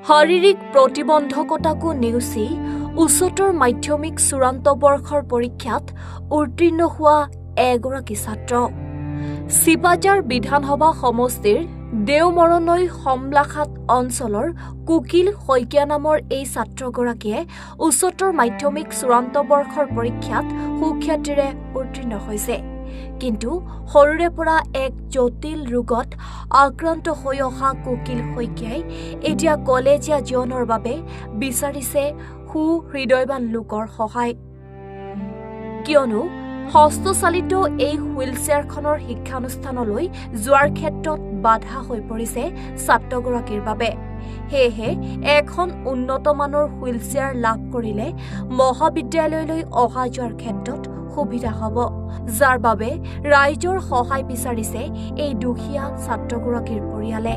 শাৰীৰিক প্ৰতিবন্ধকতাকো নেওচি উচ্চতৰ মাধ্যমিক চূড়ান্ত বৰ্ষৰ পৰীক্ষাত উত্তীৰ্ণ হোৱা এগৰাকী ছাত্ৰ। চিপাঝাৰ বিধানসভা সমষ্টিৰ দেওমৰনৈ সমলাখাত অঞ্চলৰ কুকিল শইকীয়া নামৰ এই ছাত্ৰগৰাকীয়ে উচ্চতৰ মাধ্যমিক চূড়ান্ত বৰ্ষৰ পৰীক্ষাত সুখ্যাতিৰে উত্তীৰ্ণ হৈছে। কিন্তু সৰুৰে পৰা এক জটিল ৰোগত আক্ৰান্ত হৈ অহা কুকিল শইকীয়াই এতিয়া কলেজীয়া জীৱনৰ বাবে বিচাৰিছে সুহৃদয়বান লোকৰ সহায়। কিয়নো হস্তচালিত এই হুইলচেয়াৰখনৰ শিক্ষানুষ্ঠানলৈ যোৱাৰ ক্ষেত্ৰত বাধা হৈ পৰিছে ছাত্ৰগৰাকীৰ বাবে। সেয়েহে এখন উন্নত মানৰ হুইলচেয়াৰ লাভ কৰিলে মহাবিদ্যালয়লৈ অহা যোৱাৰ ক্ষেত্ৰত সুবিধা হ'ব, যাৰ বাবে ৰাইজৰ সহায় বিচাৰিছে এই দুখীয়া ছাত্ৰগৰাকীৰ পৰিয়ালে।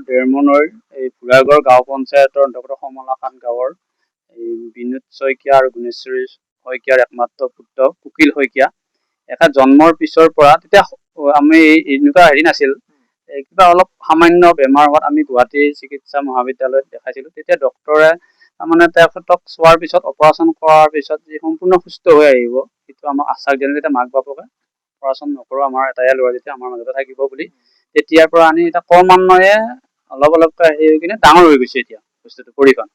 দেৰমনৈৰ এই ভোলাগড় গাঁও পঞ্চায়তৰ অন্তৰ্গত সমলাখাত গাঁৱৰ এই বিনোদ শইকীয়া আৰু গুণেশ্বৰী শইকীয়াৰ একমাত্ৰ পুত্ৰ কুকিল শইকীয়া। এটা জন্মৰ পিছৰ পৰা তেতিয়া আমি এনেকুৱা নাছিল, কিবা অলপ সামান্য বেমাৰ হোৱাত আমি গুৱাহাটী চিকিৎসা মহাবিদ্যালয়ত দেখাইছিলো। তেতিয়া ডক্তৰে তাৰমানে তেখেতক চোৱাৰ পিছত অপাৰেশ্যন কৰাৰ পিছত যি সম্পূৰ্ণ সুস্থ হৈ আহিব সেইটো আমাক আশ্বাস দিলে। তেতিয়া মাক বাপকে অপাৰেশ্যন নকৰো, আমাৰ এটাই ল'ৰা যেতিয়া আমাৰ মাজতে থাকিব বুলি, তেতিয়াৰ পৰা আনি এতিয়া ক্ৰমান্বয়ে অলপকৈ আহি কিনে ডাঙৰ হৈ গৈছে। এতিয়া বস্তুটো পৰীক্ষা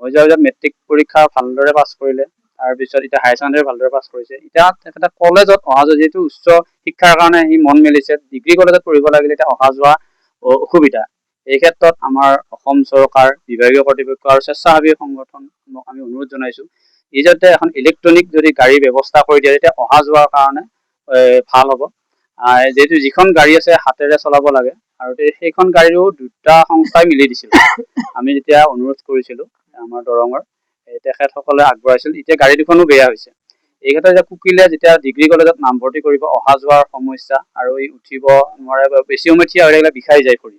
হৈ যোৱাৰ পিছত মেট্ৰিক পৰীক্ষা ভালদৰে পাছ কৰিলে, তাৰপিছত এতিয়া হায়াৰ ছেকেণ্ডেৰী ভালদৰে পাছ কৰিছে। এতিয়া তেখেতে কলেজত অহা যোৱা, যিহেতু উচ্চ শিক্ষাৰ কাৰণে সি মন মেলিছে, ডিগ্ৰী কলেজত পঢ়িব লাগিলে এতিয়া অহা যোৱা অসুবিধা। এই ক্ষেত্ৰত আমাৰ অসম চৰকাৰ, বিভাগীয় কৰ্তৃপক্ষ আৰু স্বেচ্ছাসেৱী সংগঠনক আমি অনুৰোধ জনাইছো, ই যাতে এখন ইলেক্ট্ৰনিক যদি গাড়ীৰ ব্যৱস্থা কৰি দিয়ে তেতিয়া অহা যোৱাৰ কাৰণে ভাল হ'ব। যিহেতু যিখন গাড়ী আছে হাতেৰে চলাব লাগে, আৰু সেইখন গাড়ীও দুটা সংস্থাই মিলি দিছিল। আমি যেতিয়া অনুৰোধ কৰিছিলো আমাৰ দৰঙৰ তেখেতসকলে আগবঢ়াইছিল, এতিয়া গাড়ী দুখনো বেয়া হৈছে। এই ক্ষেত্ৰত এতিয়া কুকিলে যেতিয়া ডিগ্ৰী কলেজত নামভৰ্তি কৰিব, অহা যোৱাৰ সমস্যা আৰু ই উঠিব নোৱাৰে, বেছি সময় থিয় হৈ থাকিলে বিষাই যায় ভৰি।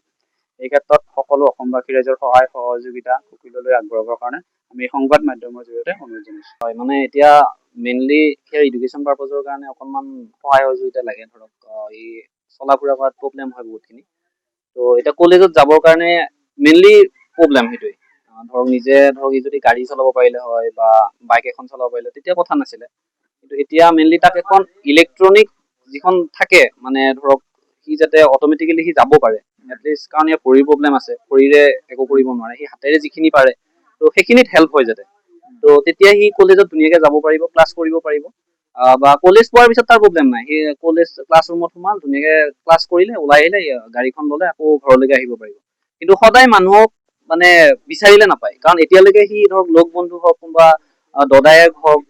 এই ক্ষেত্ৰত সকলো অসমবাসী ৰাইজৰ সহায় সহযোগিতা কুকিললৈ আগবঢ়াবৰ কাৰণে আমি সংবাদ মাধ্যমৰ জৰিয়তে অনুৰোধ জনাইছো। হয়, মানে এতিয়া মেইনলি সেই এডুকেশ্যন পাৰপজৰ কাৰণে অকণমান সহায় সহযোগিতা লাগে। ধৰক এই চলা ফুৰা কৰাত প্ৰব্লেম হয় বহুতখিনি। তো এতিয়া কলেজত যাবৰ কাৰণে মেইনলি প্ৰব্লেম সেইটোৱে। ধৰক নিজে ধৰক যদি গাড়ী চলাব পাৰিলে হয় বা বাইক এখন চলাব পাৰিলে তেতিয়া কথা নাছিলে, কিন্তু এতিয়া মেইনলি তাক এখন ইলেক্ট্ৰনিক যিখন থাকে, মানে ধৰক সি যাতে অট'মেটিকেলি সি যাব পাৰে এটলিষ্ট, কাৰণ ইয়াৰ ভৰিৰ প্ৰব্লেম আছে, ভৰিৰে একো কৰিব নোৱাৰে, সি হাতেৰে যিখিনি পাৰে তো সেইখিনিত হেল্প হয় যাতে। তো তেতিয়া সি কলেজত ধুনীয়াকে যাব পাৰিব, ক্লাছ কৰিব পাৰিব। বা কলেজ পোৱাৰ পিছত তাৰ প্ৰব্লেম নাই, সি কলেজ ক্লাছ ৰুমত সোমাল, ধুনীয়াকে ক্লাছ কৰিলে, ওলাই আহিলে, গাড়ীখন ল'লে, আকৌ ঘৰলৈকে আহিব পাৰিব। কিন্তু সদায় মানুহক মানে বিচাৰিলে নাপায়, কাৰণ এতিয়ালৈকে সি ধৰক লগ বন্ধু হওক, কোনোবা দদায়েক হওক,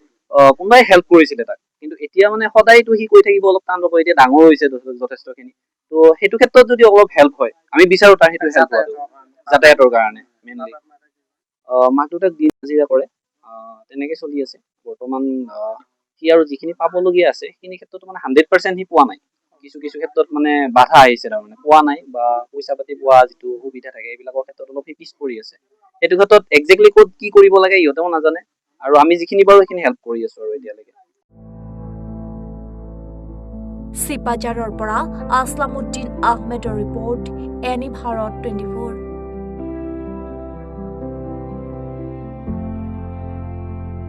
কোনোবাই হেল্প কৰিছিলে তাক, কিন্তু এতিয়া মানে সদায়তো সি কৈ থাকিব অলপ টান পাব। এতিয়া ডাঙৰ হৈছে যথেষ্টখিনি, তো সেইটো ক্ষেত্ৰত যদি অলপ হেল্প হয়, আমি বিচাৰো তাৰ সেইটো হেল্প হোৱাটো যাতায়াতৰ কাৰণে। মেইনলি মাক দেউতাক দিন হাজিৰা কৰে, তেনেকে চলি আছে বৰ্তমান। সি আৰু যিখিনি পাবলগীয়া আছে সেইখিনি ক্ষেত্ৰত মানে 100% সি পোৱা নাই। কিছু ক্ষেত্ৰত মানে বাধা আহিছে, তাৰমানে পোৱা নাই, বা পইচা পাতি পোৱা যিটো সুবিধা থাকে এইবিলাকৰ ক্ষেত্ৰত অলপ সি পিছ পৰি আছে। সেইটো ক্ষেত্ৰত একজেক্টলি ক'ত কি কৰিব লাগে ইহঁতেও নাজানে, আৰু আমি যিখিনি পাৰো সেইখিনি হেল্প কৰি আছো আৰু এতিয়ালৈকে। চিপাঝাৰৰ পৰা আসলামউদ্দিন আহমেদৰ ৰিপৰ্ট, এনি ভাৰত 24।